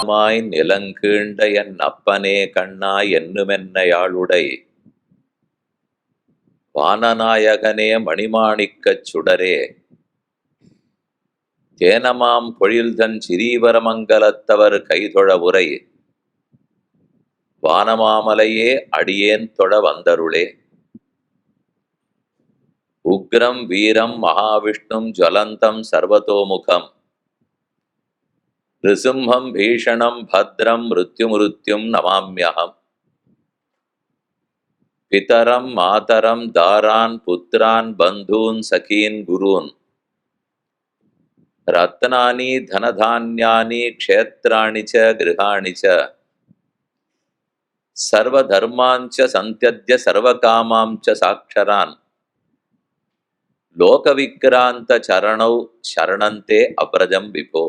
மாய் நிலங்கீண்ட என் அப்பனே கண்ணாய் என்னுமென்னையாளுடை வானநாயகனே மணிமாணிக்கச் சுடரே தேனமாம் பொழில்தன் சிரீவரமங்கலத்தவர் கைதொழ உரை வானமாமலையே அடியேன் தொழ வந்தருளே. உக்ரம் வீரம் மகாவிஷ்ணும் ஜ்வலந்தம் சர்வதோமுகம் ரிசிம்ஹம் பீஷணம் பத்ரம் மிருத்யுமிருத்யும் நமாம்யஹம். பிதரம் மாதரம் தாரான் புத்திரான் பந்தூன் சகீன் குரூன் ரத்னானி தனதான்யானி க்ஷேத்ராணி ச கிருஹாணி ச சர்வதர்மாஞ்ச சந்த்யத்ய சர்வகாமாஞ்ச சாக்ஷரான் லோகவிக்ராந்த சரணௌ சரணந்தே அப்ரஜம் விபோ.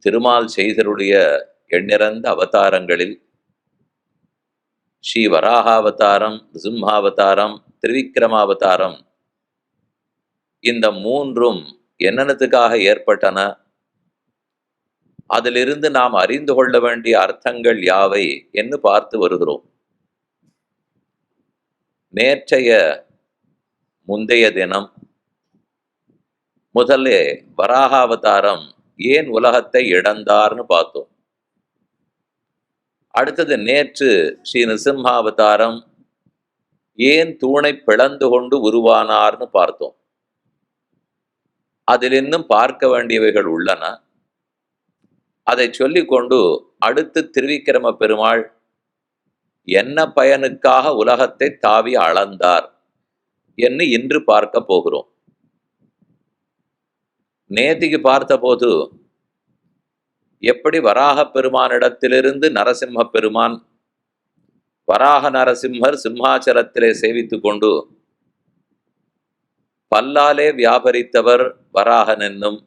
திருமால் செய்தருடைய எண்ணிறந்த அவதாரங்களில் ஸ்ரீ வராகாவதாரம், நிருசிம்ஹாவதாரம், திரிவிக்ரமாவதாரம் இந்த மூன்றும் என்னென்னத்துக்காக ஏற்பட்டன, அதிலிருந்து நாம் அறிந்து கொள்ள வேண்டிய அர்த்தங்கள் யாவை என்று பார்த்து வருகிறோம். நேற்றைய முந்தைய தினம் முதல்ல வராகாவதாரம் ஏன் உலகத்தை இழந்தார்னு பார்த்தோம். அடுத்தது நேற்று ஸ்ரீ நிருசிம்ஹாவதாரம் ஏன் தூணை பிளந்து கொண்டு உருவானார்னு பார்த்தோம். அதில் இன்னும் பார்க்க வேண்டியவைகள் உள்ளன. அதை சொல்லிக்கொண்டு அடுத்து திருவிக்கிரம பெருமாள் என்ன பயனுக்காக உலகத்தை தாவி அளந்தார் என்று இன்று பார்க்க போகிறோம். நேத்திக்கு பார்த்தபோது எப்படி வராக பெருமானிடத்திலிருந்து நரசிம்ம பெருமான் வராக நரசிம்மர் சிம்மாச்சலத்திலே சேவித்து கொண்டு பல்லாலே வியாபரித்தவர் வராகன் என்னும்,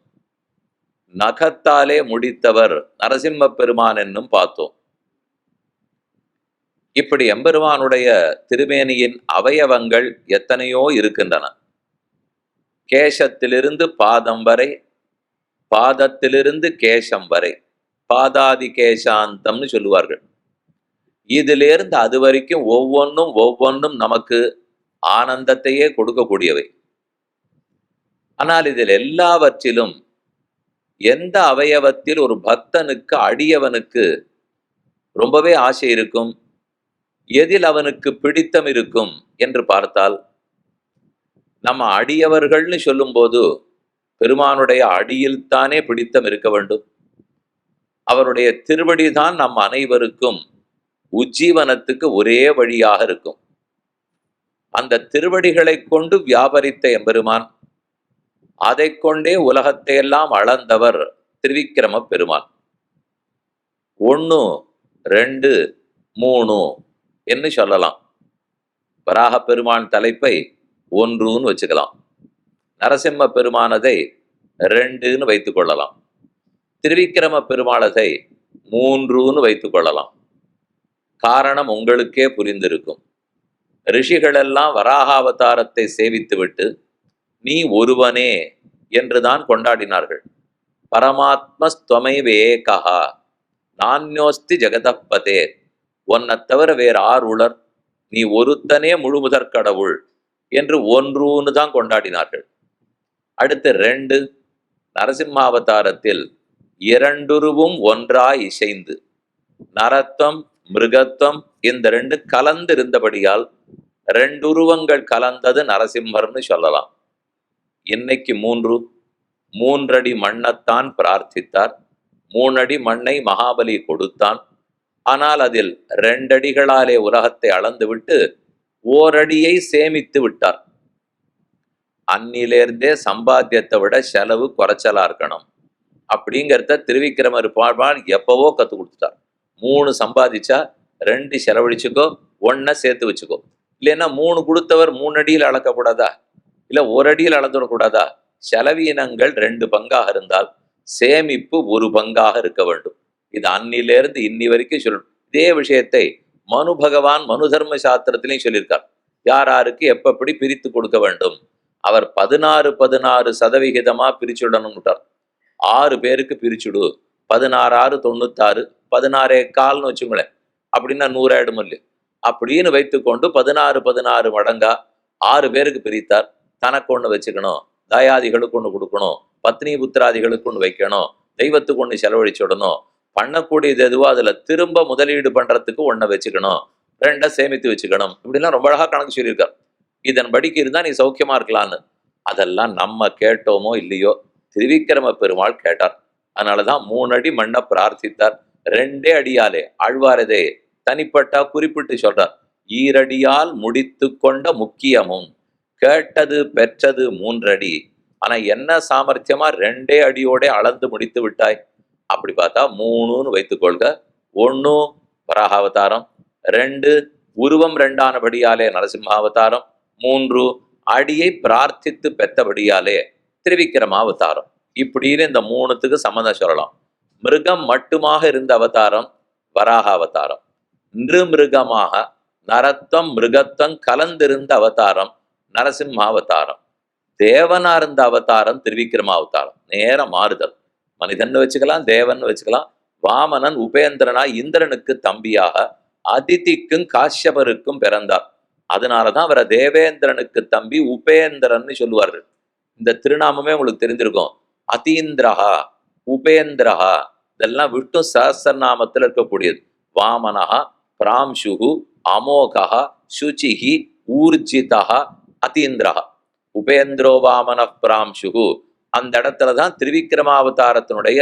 நகத்தாலே முடித்தவர் நரசிம்ம பெருமான் என்னும் பார்த்தோம். இப்படி எம்பெருமானுடைய திருமேனியின் அவயவங்கள் எத்தனையோ இருக்கின்றன. கேசத்திலிருந்து பாதம் வரை, பாதத்திலிருந்து கேசம் வரை, பாதாதி கேசாந்தம்னு சொல்லுவார்கள். இதிலிருந்து அது வரைக்கும் ஒவ்வொன்றும் நமக்கு ஆனந்தத்தையே கொடுக்கக்கூடியவை. ஆனால் இதில் எல்லாவற்றிலும் எந்த அவயவத்தில் ஒரு பக்தனுக்கு, அடியவனுக்கு ரொம்பவே ஆசை இருக்கும், எதில் அவனுக்கு பிடித்தம் இருக்கும் என்று பார்த்தால், நம்ம அடியவர்கள்னு சொல்லும்போது பெருமானுடைய அடியில்தானே பிடித்தம் இருக்க வேண்டும். அவருடைய திருவடிதான் நம் அனைவருக்கும் உஜ்ஜீவனத்துக்கு ஒரே வழியாக இருக்கும். அந்த திருவடிகளை கொண்டு வியாபரித்த எம்பெருமான், அதை கொண்டே உலகத்தை எல்லாம் அளந்தவர் திருவிக்கிரம பெருமான். 1, 2, 3 என்று சொல்லலாம். வராக பெருமான் தலைப்பை 1ன்னு வச்சுக்கலாம். நரசிம்ம பெருமானதை 2ன்னு வைத்துக் கொள்ளலாம். திருவிக்கிரம பெருமானதை 3ன்னு வைத்துக் கொள்ளலாம். காரணம் உங்களுக்கே புரிந்திருக்கும். ரிஷிகளெல்லாம் வராகாவதாரத்தை சேவித்துவிட்டு நீ ஒருவனே என்றுதான் கொண்டாடினார்கள். பரமாத்மஸ்துவமைவேகா நான்யோஸ்தி ஜெகதப்பதே, உன்னை தவிர வேறு ஆர் உளர், நீ ஒருத்தனே முழுமுதற் கடவுள் என்று 1ன்னு தான் கொண்டாடினார்கள். அடுத்து 2, நரசிம்மாவதாரத்தில் 2 ஒன்றாய் இசைந்து நரத்வம் மிருகத்வம் இந்த 2 கலந்து இருந்தபடியால் 2 உருவங்கள் கலந்தது நரசிம்மர்னு சொல்லலாம். இன்னைக்கு 3 அடி மண்ணத்தான் பிரார்த்தித்தார். 3 அடி மண்ணை மகாபலி கொடுத்தான். ஆனால் அதில் 2 அடிகளாலே உலகத்தை அளந்துவிட்டு ஓரடியை சேமித்து விட்டார். அன்னிலேருந்தே சம்பாத்தியத்தை விட செலவு குறைச்சலா இருக்கணும் அப்படிங்கிறத திருவிக்கிரமர் பாழ்வான் எப்பவோ கத்து கொடுத்துட்டார். 3 சம்பாதிச்சா 2 செலவழிச்சுக்கோ, 1 சேர்த்து வச்சுக்கோ. இல்லைன்னா 3 கொடுத்தவர் 3 அடியில் அளக்கக்கூடாதா? இல்லை 1 அடியில் அளந்துடக்கூடாதா? செலவீனங்கள் 2 பங்காக இருந்தால் சேமிப்பு 1 பங்காக இருக்க வேண்டும். இது அன்னிலேருந்து இன்னி வரைக்கும் சொல்லணும். இதே விஷயத்தை மனு பகவான் மனு தர்ம சாஸ்திரத்திலையும் சொல்லியிருக்கார். யாராருக்கு எப்படி பிரித்து கொடுக்க வேண்டும். அவர் 16% பிரிச்சுடணும்ட்டார். 6 பேருக்கு பிரிச்சுடு. 16 6 96, 16 1/4ன்னு வச்சுங்களேன். அப்படின்னா 100 ஆயிடும் இல்லையா? அப்படின்னு வைத்துக்கொண்டு 16 16 மடங்கா 6 பேருக்கு பிரித்தார். தனக்கு ஒண்ணு வச்சுக்கணும், தாயாதிகளுக்கு ஒண்ணு கொடுக்கணும், பத்னி புத்திராதிகளுக்கு ஒண்ணு வைக்கணும், தெய்வத்துக்கு ஒண்ணு செலவழிச்சுடணும், பண்ணக்கூடியது எதுவோ அதுல திரும்ப முதலீடு பண்றதுக்கு ஒண்ண வச்சுக்கணும், 2 சேமித்து வச்சுக்கணும். இப்படிலாம் ரொம்ப அழகா கணக்கு சொல்லியிருக்கார். இதன்படிக்கு இருந்தா நீ சௌக்கியமா இருக்கலான்னு. அதெல்லாம் நம்ம கேட்டோமோ இல்லையோ, திருவிக்கிரம பெருமாள் கேட்டார். அதனாலதான் 3 அடி மண்ண பிரார்த்தித்தார். 2 அடியாலே ஆழ்வாரதே தனிப்பட்டா குறிப்பிட்டு சொல்றார். ஈரடியால் முடித்து கொண்ட முக்கியமும் கேட்டது பெற்றது 3 அடி. ஆனா என்ன சாமர்த்தியமா 2 அடியோட அளந்து முடித்து விட்டாய். அப்படி பார்த்தா 3ன்னு வைத்துக் கொள்க. 1 வராகாவதாரம், 2 உருவம் 2ஆனபடியாலே நரசிம்மாவதாரம், 3 அடியை பிரார்த்தித்து பெற்றபடியாலே திருவிக்கிரமாவதாரம். இப்படின்னு இந்த 3த்துக்கு சம்மந்தம் சொல்லலாம். மிருகம் மட்டுமாக இருந்த அவதாரம் வராக அவதாரம். மிருகமாக நரத்தம் மிருகத்தம் கலந்திருந்த அவதாரம் நரசிம்மாவதாரம். தேவனா இருந்த அவதாரம் திருவிக்கிரமாவதாரம். நேர மாறுதல். மனிதன் வச்சுக்கலாம், தேவன் வச்சுக்கலாம். வாமனன் உபேந்திரனா இந்திரனுக்கு தம்பியாக அதிதிக்கும் காஷ்யபருக்கும் பிறந்தார். அதனாலதான் அவரை தேவேந்திரனுக்கு தம்பி உபேந்திரன்னு சொல்லுவார்கள். இந்த திருநாமமே உங்களுக்கு தெரிஞ்சிருக்கும். அதீந்திரஹா, உபேந்திரஹா, இதெல்லாம் விட்டு சஹஸ்ரநாமத்தில் இருக்கக்கூடியது. வாமனஹா, பிராம்சுகு, அமோகா, சுச்சிஹி, ஊர்ஜிதா, அதீந்திரஹா. உபேந்திரோ வாமன பிராம்சுகு. அந்த இடத்துலதான் திருவிக்கிரமாவதாரத்தினுடைய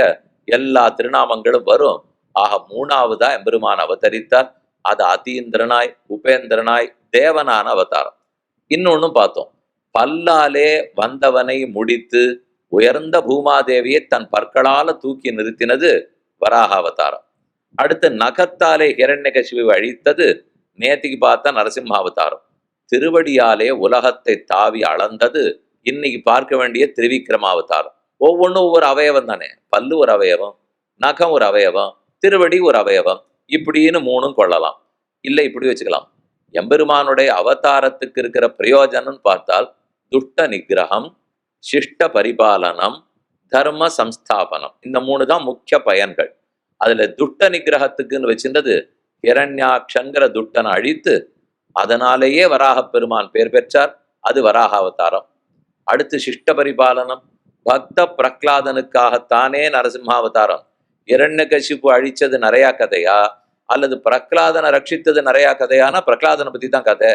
எல்லா திருநாமங்களும் வரும். ஆக 3வதா எம்பெருமான் அவதரித்தார். அது அதீந்திரனாய் உபேந்திரனாய் தேவனான அவதாரம். இன்னொன்னு பார்த்தோம். பல்லாலே வந்தவனை முடித்து உயர்ந்த பூமாதேவியை தன் பற்களால தூக்கி நிறுத்தினது வராக அவதாரம். அடுத்து நகத்தாலே ஹிரண்யகசிபுவை அழித்தது நேத்திக்கு பார்த்த நரசிம்மாவதாரம். திருவடியாலே உலகத்தை தாவி அளந்தது இன்னைக்கு பார்க்க வேண்டிய திருவிக்கிரமாவதாரம். ஒவ்வொன்றும் ஒவ்வொரு அவயவம் தானே. பல்லு ஒரு அவயவம், நகம் ஒரு அவயவம், திருவடி ஒரு அவயவம். இப்படின்னு 3ம் கொள்ளலாம். இல்லை இப்படி வச்சுக்கலாம். எம்பெருமானுடைய அவதாரத்துக்கு இருக்கிற பிரயோஜனம் பார்த்தால் துஷ்ட நிகிரகம், சிஷ்ட பரிபாலனம், தர்ம சம்ஸ்தாபனம். இந்த 3 தான் முக்கிய பயன்கள். அதுல துஷ்ட நிகிரகத்துக்குன்னு வச்சிருந்தது ஹிரண்யாட்சங்கிற துஷ்டனை அழித்து அதனாலேயே வராக பெருமான் பேர் பெற்றார். அது வராக அவதாரம். அடுத்து சிஷ்ட பரிபாலனம், பக்த பிரகலாதனுக்காகத்தானே நரசிம்மாவதாரம். இரண்யகசிபு அழிச்சது நிறைய கதையா அல்லது பிரகலாதனை ரட்சித்தது நிறைய கதையானா பிரகலாதனை பத்தி தான் கதை.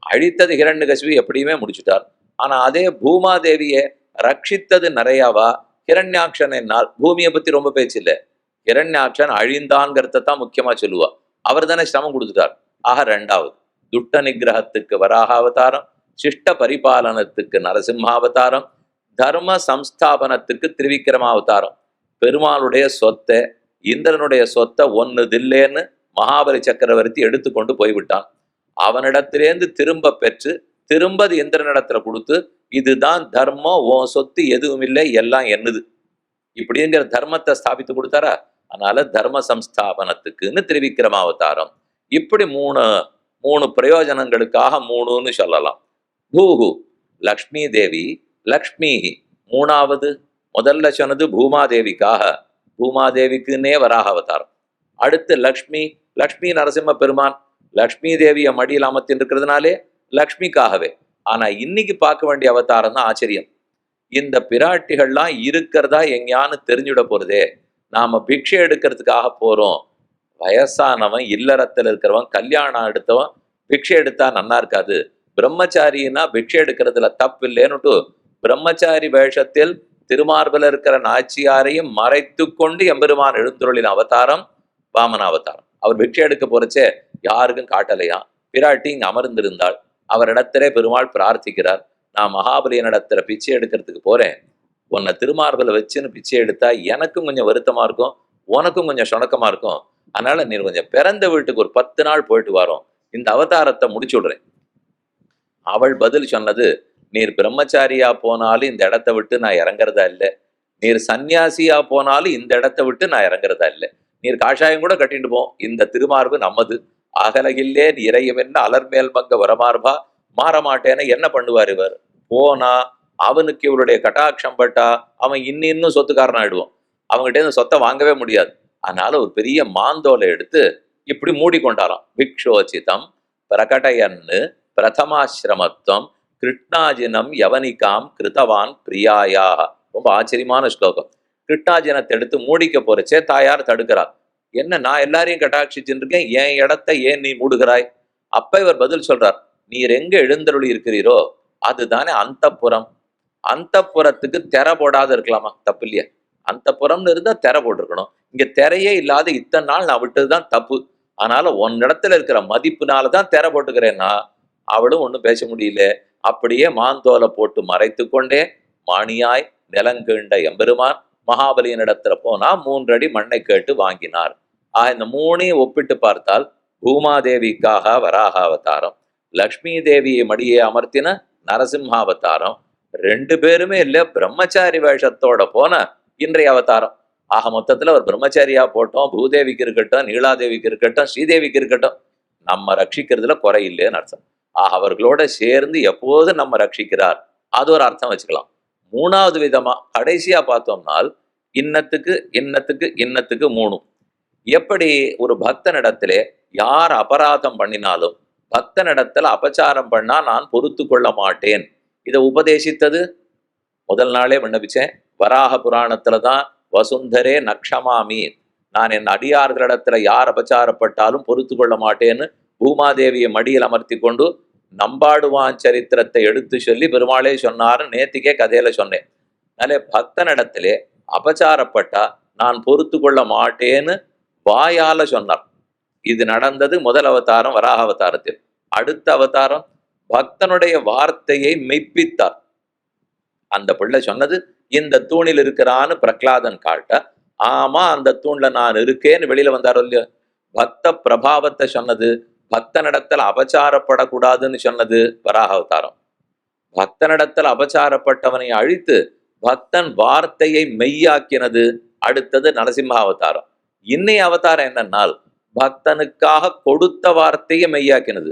அழித்தது ஹிரண்யகசிபு எப்படியுமே முடிச்சுட்டார். ஆனா அதே பூமாதேவியை ரட்சித்தது நிறையாவா? ஹிரண்யாட்சன் என்னால் பூமியை பத்தி ரொம்ப பேச்சு இல்லை. ஹிரண்யாட்சன் அழிந்தான்கிறத தான் முக்கியமா சொல்லுவா. அவர் தானே சிரமம் கொடுத்துட்டார். ஆக 2வது துஷ்ட நிகிரகத்துக்கு வராக அவதாரம், சிஷ்ட பரிபாலனத்துக்கு நரசிம்மாவதாரம், தர்ம சம்ஸ்தாபனத்துக்கு திருவிக்கிரமாவதாரம். பெருமாளுடைய சொத்தை இந்திரனுடைய சொத்தை ஒன்னு தில்லேன்னு மகாபலி சக்கரவர்த்தி எடுத்துக்கொண்டு போய்விட்டான். அவனிடத்திலேருந்து திரும்ப பெற்று திரும்ப இந்திரனிடத்துல கொடுத்து இதுதான் தர்மம், உன் சொத்து எதுவும் இல்லை, எல்லாம் என்னது இப்படிங்கிற தர்மத்தை ஸ்தாபித்து கொடுத்தாரா. அதனால தர்ம சம்ஸ்தாபனத்துக்குன்னு திருவிக்கிரமாவதாரம். இப்படி 3 பிரயோஜனங்களுக்காக 3ன்னு சொல்லலாம். பூஹு லக்ஷ்மி தேவி, லக்ஷ்மி 3வது. முதல்ல சொன்னது பூமாதேவிக்காக, பூமாதேவிக்குன்னே வராக அவதாரம். அடுத்து லக்ஷ்மி, லக்ஷ்மி நரசிம்ம பெருமான் லக்ஷ்மி தேவியை மடியில் அமர்த்தின்னு இருக்கிறதுனாலே லக்ஷ்மிக்காகவே. ஆனா இன்னைக்கு பார்க்க வேண்டிய அவதாரம் தான் ஆச்சரியம். இந்த பிராட்டிகள்லாம் இருக்கிறதா எங்கேயான்னு தெரிஞ்சுட போறதே. நாம பிக்ஷை எடுக்கிறதுக்காக போறோம். வயசானவன், இல்லறத்துல இருக்கிறவன், கல்யாணம் எடுத்தவன் பிக்ஷை எடுத்தா நன்னா இருக்காது. பிரம்மச்சாரின்னா பிக்ஷை எடுக்கிறதுல தப்பு இல்லைன்னுட்டு பிரம்மச்சாரி வேஷத்தில் திருமார்பில் இருக்கிற நாச்சியாரையும் மறைத்து கொண்டு எம்பெருமான் எழுந்தருளின் அவதாரம் வாமன அவதாரம். அவர் பிக்ஷை எடுக்க போறச்சே யாருக்கும் காட்டலையா. பிராட்டி இங்க அமர்ந்திருந்தாள். அவரிடத்திலே பெருமாள் பிரார்த்திக்கிறார். நான் மகாபலியனிடத்துல பிச்சை எடுக்கிறதுக்கு போறேன், உன்னை திருமார்பில் வச்சுன்னு பிச்சை எடுத்தா எனக்கும் கொஞ்சம் வருத்தமா இருக்கும், உனக்கும் கொஞ்சம் சுணக்கமா இருக்கும். அதனால நீ கொஞ்சம் பிறந்த வீட்டுக்கு ஒரு 10 நாள் போயிட்டு வரோம், இந்த அவதாரத்தை முடிச்சு விடுறேன். அவள் பதில் சொன்னது, நீர் பிரம்மச்சாரியா போனாலும் இந்த இடத்த விட்டு நான் இறங்குறதா இல்லை, நீர் சன்னியாசியா போனாலும் இந்த இடத்த விட்டு நான் இறங்குறதா இல்லை. நீர் காஷாயம் கூட கட்டிட்டு போ, இந்த திருமார்பு நம்மது. அகலகில்லே இறையவென்ன அலர்மேல் மங்க வரமார்பா மாறமாட்டேன்னு என்ன பண்ணுவார் இவர்? போனா அவனுக்கு இவருடைய கட்டாட்சம் பட்டா அவன் இன்னும் சொத்துக்காரன் ஆயிடுவான். அவங்ககிட்ட இந்த சொத்தை வாங்கவே முடியாது. அதனால ஒரு பெரிய மாந்தோலை எடுத்து இப்படி மூடிக்கொண்டாராம். பிக்ஷோச்சிதம் பிரகடயன்னு பிரதமாசிரமத்துவம் கிருஷ்ணாஜினம் யவனிகாம் கிருத்தவான் பிரியாயா. ரொம்ப ஆச்சரியமான ஸ்லோகம். கிருஷ்ணாஜினத்தை எடுத்து மூடிக்க போறச்சே தாயார் தடுக்கிறார். என்ன, நான் எல்லாரையும் கட்டாட்சிச்சுட்டு இருக்கேன், என் இடத்தை ஏன் நீ மூடுகிறாய்? அப்ப இவர் பதில் சொல்றார், நீர் எங்க எழுந்தருளி இருக்கிறீரோ அதுதானே அந்தப்புறம். அந்தப்புறத்துக்கு திரை போடாத இருக்கலாமா? தப்பு இல்லையா? அந்தப்புறம்னு இருந்தா திரை போட்டிருக்கணும். இங்க திரையே இல்லாத இத்தனை நாள் நான் விட்டதுதான் தப்பு. அதனால உன் இடத்துல இருக்கிற மதிப்புனாலதான் திரை போட்டுக்கிறேன்னா அவளும் ஒண்ணும் பேச முடியல. அப்படியே மாந்தோலை போட்டு மறைத்து கொண்டே மாணியாய் நிலங்கீண்ட எம்பெருமான் மகாபலியின் இடத்துல போனா 3 அடி மண்ணை கேட்டு வாங்கினார். இந்த 3ஐயும் ஒப்பிட்டு பார்த்தால் பூமாதேவிக்காக வராக அவதாரம், லக்ஷ்மி தேவியை மடியை அமர்த்தின நரசிம்ஹாவதாரம், 2 பேருமே இல்ல பிரம்மச்சாரி வேஷத்தோட போன இன்றைய அவதாரம். மொத்தத்துல ஒரு பிரம்மச்சாரியா போட்டோம், பூதேவிக்கு இருக்கட்டும், நீலாதேவிக்கு இருக்கட்டும், ஸ்ரீதேவிக்கு இருக்கட்டும், நம்ம ரட்சிக்கிறதுல குறை இல்லைன்னு அர்த்தம். அவர்களோட சேர்ந்து எப்போது நம்ம ரட்சிக்கிறார், அது ஒரு அர்த்தம் வச்சுக்கலாம். 3வது விதமா கடைசியா பார்த்தோம்னால் இன்னத்துக்கு இன்னத்துக்கு இன்னத்துக்கு 3. எப்படி ஒரு பக்தனிடத்திலே யார் அபராதம் பண்ணினாலும் பக்தனிடத்துல அபச்சாரம் பண்ணா நான் பொறுத்து கொள்ள மாட்டேன், இதை உபதேசித்தது முதல் நாளே விண்ணப்பிச்சேன். வராக புராணத்துலதான் வசுந்தரே நக்ஷமாமி, நான் என் அடியார்களிடத்துல யார் அபச்சாரப்பட்டாலும் பொறுத்து கொள்ள மாட்டேன்னு பூமாதேவியை மடியில் அமர்த்தி கொண்டு நம்பாடுவான் சரித்திரத்தை எடுத்து சொல்லி பெருமாளே சொன்னாரு. நேத்திக்கே கதையில சொன்னேன். அதனாலே பக்தனிடத்திலே அபச்சாரப்பட்டா நான் பொறுத்து கொள்ள மாட்டேன்னு வாயால சொன்னார். இது நடந்தது முதல் அவதாரம் வராக அவதாரத்தில். அடுத்த அவதாரம் பக்தனுடைய வார்த்தையை மெய்ப்பித்தார். அந்த பிள்ளை சொன்னது இந்த தூணில் இருக்கிறான்னு பிரகலாதன் காட்ட, ஆமா அந்த தூண்ல நான் இருக்கேன்னு வெளியில வந்தாரோ இல்லையோ. பக்த பிரபாவத்தை சொன்னது, பக்தனிடத்தில் அபச்சாரப்படக்கூடாதுன்னு சொன்னது வராக அவதாரம். பக்தனிடத்தில் அபச்சாரப்பட்டவனை அழித்து பக்தன் வார்த்தையை மெய்யாக்கினது அடுத்தது நரசிம்ம அவதாரம். இன்னைய அவதாரம் என்னன்னால் பக்தனுக்காக கொடுத்த வார்த்தையை மெய்யாக்கினது.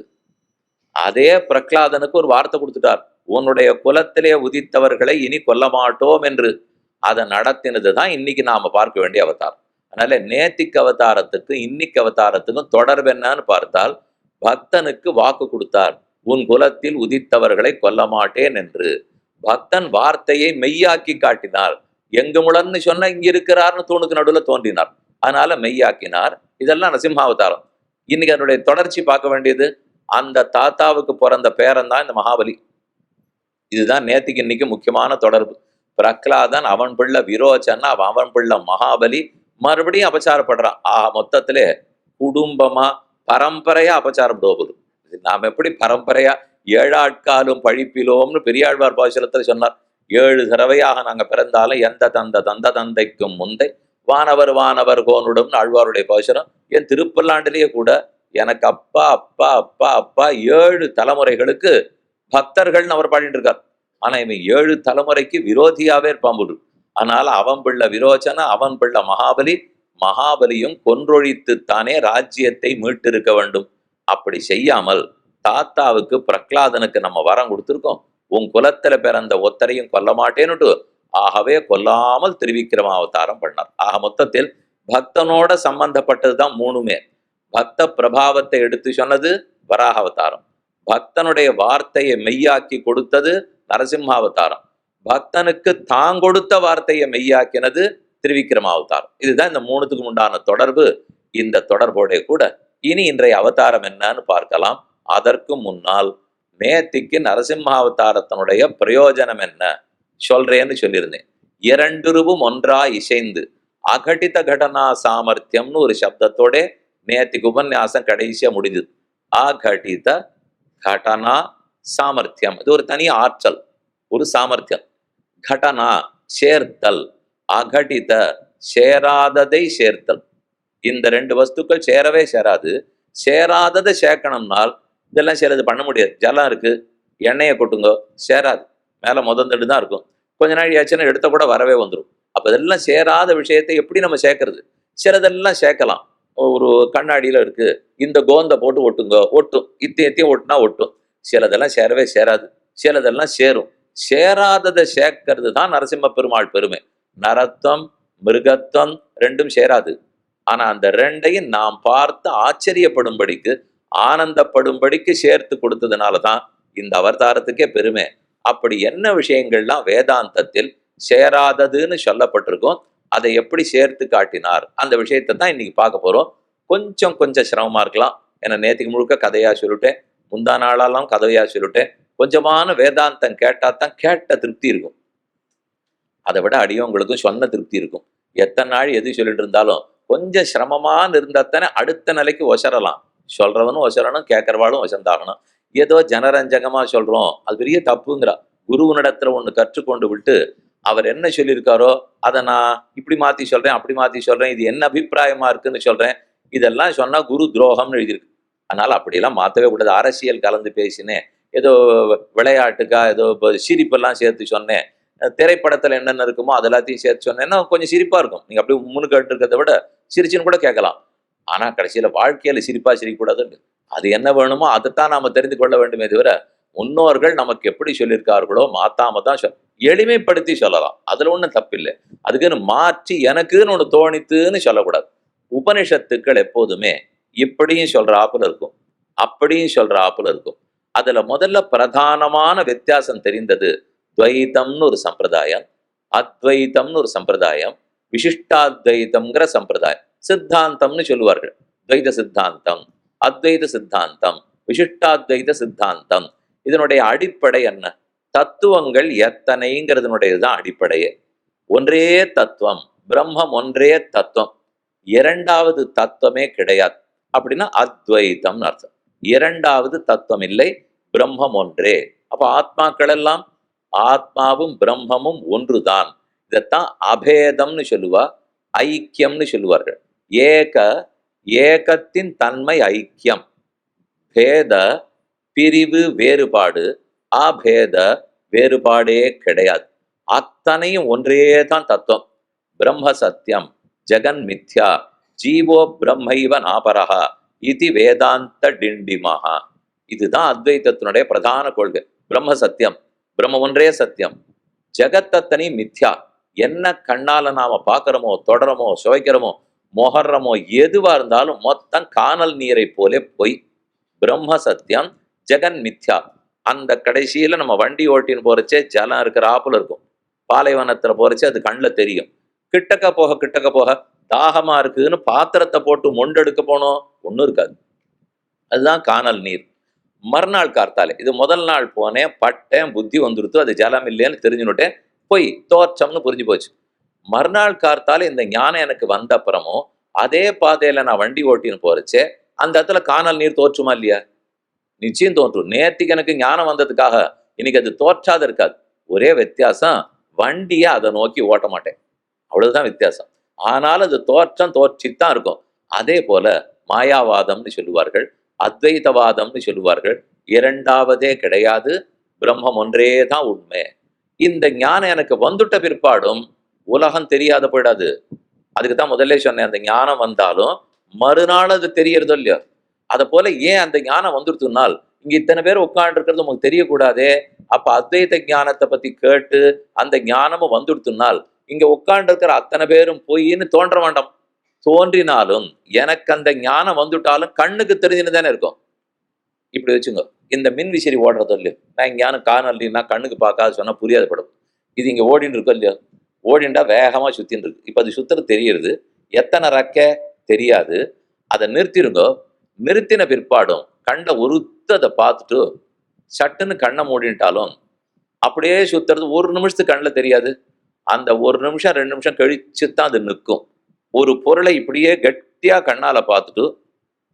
அதே பிரகலாதனுக்கு ஒரு வார்த்தை கொடுத்துட்டார், உன்னுடைய குலத்திலே உதித்தவர்களை இனி கொல்ல மாட்டோம் என்று. அதை நடத்தினதுதான் இன்னைக்கு நாம பார்க்க வேண்டிய அவதாரம். அதனால நேத்திக்கு அவதாரத்துக்கு இன்னைக்கு அவதாரத்துக்கும் தொடர்பு என்னன்னு பார்த்தால், பக்தனுக்கு வாக்கு கொடுத்தார், உன் குலத்தில் உதித்தவர்களை கொல்ல மாட்டேன் என்று. பக்தன் வார்த்தையை மெய்யாக்கி காட்டினார். எங்கு முளன்னு சொன்ன இங்க இருக்கிறார்னு தூணுக்கு நடுவுல தோன்றினார், அதனால மெய்யாக்கினார். இதெல்லாம் நரசிம்மாவதாரம். இன்னைக்கு அதனுடைய தொடர்ச்சி பார்க்க வேண்டியது, அந்த தாத்தாவுக்கு பிறந்த பேரன் தான் இந்த மகாபலி. இதுதான் நேத்திக்கு இன்னைக்கு முக்கியமான தொடர்பு. பிரகலாதன் அவன் பிள்ளை விரோச்சன்னா அவன் பிள்ளை மகாபலி மறுபடியும் அபச்சாரப்படுறான். மொத்தத்திலே குடும்பமா பரம்பரையா அபச்சாரப்படுவது. நாம் எப்படி பரம்பரையா 7 ஆட்காலும் பழிப்பிலோம்னு பெரியாழ்வார் பாசுரத்தில் சொன்னார். 7 தடவையாக நாங்க பிறந்தாலும் எந்த தந்த தந்தைக்கும் முந்தை வானவர் வானவர் கோனுடும் ஆழ்வாருடைய பாசுரம். என் திருப்பல்லாண்டிலேயே கூட எனக்கு அப்பா அப்பா அப்பா அப்பா 7 தலைமுறைகளுக்கு பக்தர்கள்னு அவர் பாடிட்டு இருக்கார். ஆனா இவன் 7 தலைமுறைக்கு விரோதியாவே இருப்பான் போது. அதனால அவன் பிள்ளை விரோச்சன, அவன் பிள்ளை மகாபலி, மகாபலியும் கொன்றொழித்துத்தானே ராஜ்யத்தை மீட்டிருக்க வேண்டும். அப்படி செய்யாமல் தாத்தாவுக்கு பிரகலாதனுக்கு நம்ம வரம் கொடுத்துருக்கோம், உன் குலத்துல பிறந்த ஒத்தரையும் கொல்ல மாட்டேன்னுட்டு. ஆகவே கொல்லாமல் திருவிக்கிரம அவதாரம் பண்ணார். மொத்தத்தில் பக்தனோட சம்பந்தப்பட்டதுதான் 3மே. பக்த பிரபாவத்தை எடுத்து சொன்னது வராக அவதாரம், பக்தனுடைய வார்த்தையை மெய்யாக்கி கொடுத்தது நரசிம்மாவதாரம், பக்தனுக்கு தான் கொடுத்த வார்த்தையை மெய்யாக்கினது திருவிக்கிரம அவதாரம். இதுதான் இந்த 3த்துக்கும் உண்டான தொடர்பு. இந்த தொடர்போட கூட இனி இன்றைய அவதாரம் என்னன்னு பார்க்கலாம். அதற்கு முன்னால் நேத்திக்கு நரசிம்மாவதாரத்தினுடைய பிரயோஜனம் என்ன சொல்றேன்னு சொல்லியிருந்தேன். 2 ரூபம் ஒன்றா இசைந்து அகடித கடனா சாமர்த்தியம்னு ஒரு சப்தத்தோட நேத்திக்கு உபன்யாசம் கடைசியா முடிஞ்சது. அகடித கடனா சாமர்த்தியம், இது ஒரு தனி ஆற்றல், ஒரு சாமர்த்தியம். கடனா சேர்த்தல், அகடித சேராததை சேர்த்தல். இந்த 2 வஸ்துக்கள் சேரவே சேராது. சேராததை சேர்க்கணும்னால் இதெல்லாம் சிலது பண்ண முடியாது. ஜலம் இருக்கு, எண்ணெயை கொட்டுங்க, சேராது, மேல முதந்துட்டு தான் இருக்கும். கொஞ்ச நாள் ஆச்சுன்னா எடுத்த கூட வரவே வந்துடும். அப்ப இதெல்லாம் சேராத விஷயத்தை எப்படி நம்ம சேர்க்கறது? சிலதெல்லாம் சேர்க்கலாம். ஒரு கண்ணாடியில இருக்கு, இந்த கோந்தை போட்டு ஒட்டுங்க, ஒட்டும். இத்தையும் ஒட்டுனா ஒட்டும். சிலதெல்லாம் சேரவே சேராது, சிலதெல்லாம் சேரும். சேராததை சேர்க்கிறது தான் நரசிம்ம பெருமாள் பெருமை. நரத்வம் மிருகத்வம் ரெண்டும் சேராது. ஆனா அந்த ரெண்டையும் நாம் பார்த்து ஆச்சரியப்படும்படிக்கு ஆனந்தப்படும்படிக்கு சேர்த்து கொடுத்ததுனாலதான் இந்த அவதாரத்துக்கே பெருமை. அப்படி என்ன விஷயங்கள்லாம் வேதாந்தத்தில் சேராததுன்னு சொல்லப்பட்டிருக்கோம், அதை எப்படி சேர்த்து காட்டினார் அந்த விஷயத்தை தான் இன்னைக்கு பார்க்க போறோம். கொஞ்சம் கொஞ்சம் சிரமமா இருக்கலாம், ஏன்னா நேற்றுக்கு முழுக்க கதையா சொல்லிட்டேன், முந்தா நாளாலாம் கதையா சொல்லிட்டேன். கொஞ்சமான வேதாந்தம் கேட்டா தான் கேட்ட திருப்தி இருக்கும். அதை விட அடியவங்களுக்கும் சொன்ன திருப்தி இருக்கும். எத்தனை நாள் எது சொல்லிட்டு இருந்தாலும் கொஞ்சம் சிரமமானு இருந்தா தானே அடுத்த நிலைக்கு ஒசரலாம். சொல்றவனும் ஒசரணும், கேட்கறவாளும் ஒசந்தாகணும். ஏதோ ஜனரஞ்சகமா சொல்றோம், அது பெரிய தப்புங்கிறா. குருவனிடத்துல ஒண்ணு கற்றுக்கொண்டு விட்டு அவர் என்ன சொல்லியிருக்காரோ அதை நான் இப்படி மாத்தி சொல்றேன், அப்படி மாத்தி சொல்றேன், இது என்ன அபிப்பிராயமா இருக்குன்னு சொல்றேன், இதெல்லாம் சொன்னா குரு துரோகம்னு எழுதியிருக்கு. அதனால அப்படியெல்லாம் மாற்றவே கூடாது. அரசியல் கலந்து பேசினேன், ஏதோ விளையாட்டுக்கா ஏதோ சிரிப்பெல்லாம் சேர்த்து சொன்னேன், திரைப்படத்துல என்னென்ன இருக்குமோ அதெல்லாத்தையும் சேர்த்து சொன்னேன்னா கொஞ்சம் சிரிப்பா இருக்கும். நீங்க அப்படி முன்னுக்கு இருக்கிறத விட சிரிச்சுன்னு கூட கேட்கலாம். ஆனா கடைசியில வாழ்க்கையில சிரிப்பா சிரிக்கக்கூடாதுன்னு, அது என்ன வேணுமோ அதைத்தான் நாம தெரிந்து கொள்ள வேண்டுமே தவிர முன்னோர்கள் நமக்கு எப்படி சொல்லியிருக்கார்களோ மாத்தாம தான் எளிமைப்படுத்தி சொல்லலாம். அதுல ஒண்ணும் தப்பில்லை. அதுக்குன்னு மாற்றி எனக்குன்னு ஒண்ணு தோணித்துன்னு சொல்லக்கூடாது. உபனிஷத்துக்கள் எப்போதுமே இப்படியும் சொல்ற ஆப்புல இருக்கும், அப்படியும் சொல்ற ஆப்புல இருக்கும். அதுல முதல்ல பிரதானமான வித்தியாசம் தெரிந்தது துவைத்தம்னு ஒரு சம்பிரதாயம், அத்வைத்தம்னு ஒரு சம்பிரதாயம், விசிஷ்டாத்வைத்தம்ங்கிற சம்பிரதாயம். சித்தாந்தம்னு சொல்லுவார்கள். துவைத சித்தாந்தம், அத்வைத சித்தாந்தம், விசிஷ்டாத்வைத சித்தாந்தம். இதனுடைய அடிப்படை என்ன? தத்துவங்கள் எத்தனைங்கிறதுனுடையதுதான் அடிப்படையே. ஒன்றே தத்துவம், பிரம்மம் ஒன்றே தத்துவம், இரண்டாவது தத்துவமே கிடையாது. அப்படின்னா அத்வைத்தம்னு அர்த்தம். இரண்டாவது தத்துவம் இல்லை, பிரம்மம் ஒன்றே. அப்ப ஆத்மாக்கள் எல்லாம் ஆத்மாவும் பிரம்மமும் ஒன்றுதான். இதைத்தான் அபேதம்னு சொல்லுவா, ஐக்கியம்னு சொல்லுவார்கள். ஏகத்தின் தன்மை ஐக்கியம், பேத பிரிவு வேறுபாடு, அபேத வேறுபாடே கிடையாது. அத்தனையும் ஒன்றே தான் தத்துவம். பிரம்ம சத்தியம் ஜெகன் மித்யா ஜீவோ பிரம்மைவ நாபரஹா இது வேதாந்த டிண்டிமஹா. இதுதான் அத்வைதத்தினுடைய பிரதான கொள்கை. பிரம்ம சத்தியம், பிரம்ம ஒன்றே சத்தியம், ஜெகத்தத்தனி மித்யா. என்ன கண்ணால நாம பார்க்கிறோமோ தொடரமோ சுவைக்கிறோமோ மொஹர்றமோ எதுவா இருந்தாலும் மொத்தம் காணல் நீரை போலே பொய். பிரம்ம சத்தியம் ஜெகன் மித்யா. அந்த கடைசியில நம்ம வண்டி ஓட்டின்னு போறச்சே ஜலம் இருக்கிற ஆப்புல இருக்கும், பாலைவனத்துல போறச்சே அது கண்ணில் தெரியும். கிட்டக்க போக தாகமா இருக்குதுன்னு பாத்திரத்தை போட்டு மொண்டெடுக்க போனோம், ஒன்றும் இருக்காது. அதுதான் காணல் நீர். மறுநாள் கார்த்தாலே, இது முதல் நாள் போனேன், பட்டேன், புத்தி வந்துடுத்து, அது ஜலம் இல்லைன்னு தெரிஞ்சுனுட்டேன், போய் தோற்றம்னு புரிஞ்சு போச்சு. மறுநாள் கார்த்தாலே இந்த ஞானம் எனக்கு வந்த அப்புறமும் அதே பாதையில நான் வண்டி ஓட்டின்னு போறச்சே அந்த இடத்துல காணல் நீர் தோற்றுமா இல்லையா? நிச்சயம் தோன்றும். நேற்றுக்கு எனக்கு ஞானம் வந்ததுக்காக இன்னைக்கு அது தோற்றாத இருக்காது. ஒரே வித்தியாசம், வண்டியை அதை நோக்கி ஓட்ட மாட்டேன், அவ்வளவுதான் வித்தியாசம். ஆனாலும் அது தோற்றித்தான் இருக்கும். அதே போல மாயாவாதம்னு சொல்லுவார்கள், அத்வைதவாதம்னு சொல்லுவார்கள். இரண்டாவதே கிடையாது, பிரம்மம் ஒன்றே தான் உண்மை. இந்த ஞானம் எனக்கு வந்துட்ட பிற்பாடும் உலகம் தெரியாத போயிடாது. அதுக்கு தான் முதல்ல சொன்னேன், அந்த ஞானம் வந்தாலும் மறுநாள் அது தெரியறதோ இல்லையோ. அதை போல ஏன் அந்த ஞானம் வந்துடுத்துனால் இங்க இத்தனை பேர் உட்கார்ந்து இருக்கிறது உங்களுக்கு தெரியக்கூடாதே. அப்ப அத்வைத ஞானத்தை பத்தி கேட்டு அந்த ஞானமும் வந்துடுத்துனால் இங்க உட்கார்ந்து இருக்கிற அத்தனை பேரும் பொய்ன்னு தோன்ற வேண்டாம். தோன்றினாலும் எனக்கு அந்த ஞானம் வந்துட்டாலும் கண்ணுக்கு தெரிஞ்சுன்னு தானே இருக்கும். இப்படி வச்சுங்க, இந்த மின் விசிறி ஓடுறதோ இல்லையோ, நான் ஞானம் காணல் இல்லைன்னா கண்ணுக்கு பார்க்காது சொன்னா புரியாத படும். இது இங்க ஓடின்னு இருக்கோ இல்லையோ, ஓடிண்டா வேகமா சுத்தின்னு இருக்கு. இப்ப அது சுத்துறது தெரியுது, எத்தனை ரக்க தெரியாது. அதை நிறுத்திருங்கோ, நிறுத்தின பிற்பாடும் கண்ணை உறுத்ததை பார்த்துட்டு சட்டுன்னு கண்ணை மூடிட்டாலும் அப்படியே சுத்துறது ஒரு நிமிஷத்துக்கு கண்ணில் தெரியாது. அந்த ஒரு நிமிஷம் 2 நிமிஷம் கழிச்சு தான் அது நிற்கும். ஒரு பொருளை இப்படியே கட்டியா கண்ணால பார்த்துட்டு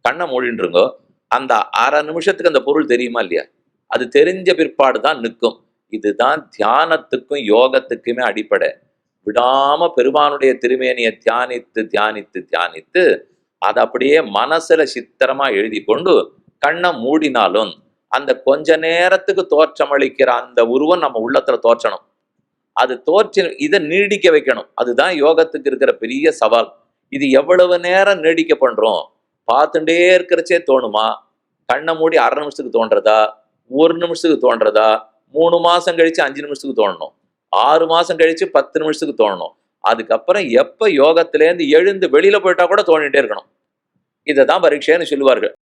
கண்ணை மூடின்றுங்கோ, அந்த அரை நிமிஷத்துக்கு அந்த பொருள் தெரியுமா இல்லையா? அது தெரிஞ்ச பிற்பாடு தான் நிற்கும். இதுதான் தியானத்துக்கும் யோகத்துக்குமே அடிப்படை. விடாம பெருமானுடைய திருமேனியை தியானித்து தியானித்து தியானித்து அதை அப்படியே மனசுல சித்திரமா எழுதி கொண்டு கண்ணை மூடினாலும் அந்த கொஞ்ச நேரத்துக்கு தோற்றமளிக்கிற அந்த உருவம் நம்ம உள்ளத்துல தோற்றணும். அது இதை நீடிக்க வைக்கணும். அதுதான் யோகத்துக்கு இருக்கிற பெரிய சவால். இது எவ்வளவு நேரம் நீடிக்க பண்றோம்? பார்த்துட்டே இருக்கிறச்சே தோணுமா? கண்ணை மூடி அரை நிமிஷத்துக்கு தோன்றதா, 1 நிமிஷத்துக்கு தோன்றதா, 3 மாசம் கழிச்சு 5 நிமிஷத்துக்கு தோணணும், 6 மாசம் கழிச்சு 10 நிமிஷத்துக்கு தோணணும். அதுக்கப்புறம் எப்ப யோகத்திலேருந்து எழுந்து வெளியில போயிட்டா கூட தோணிட்டே இருக்கணும். இதை தான் பரீட்சைன்னு சொல்லுவார்கள்.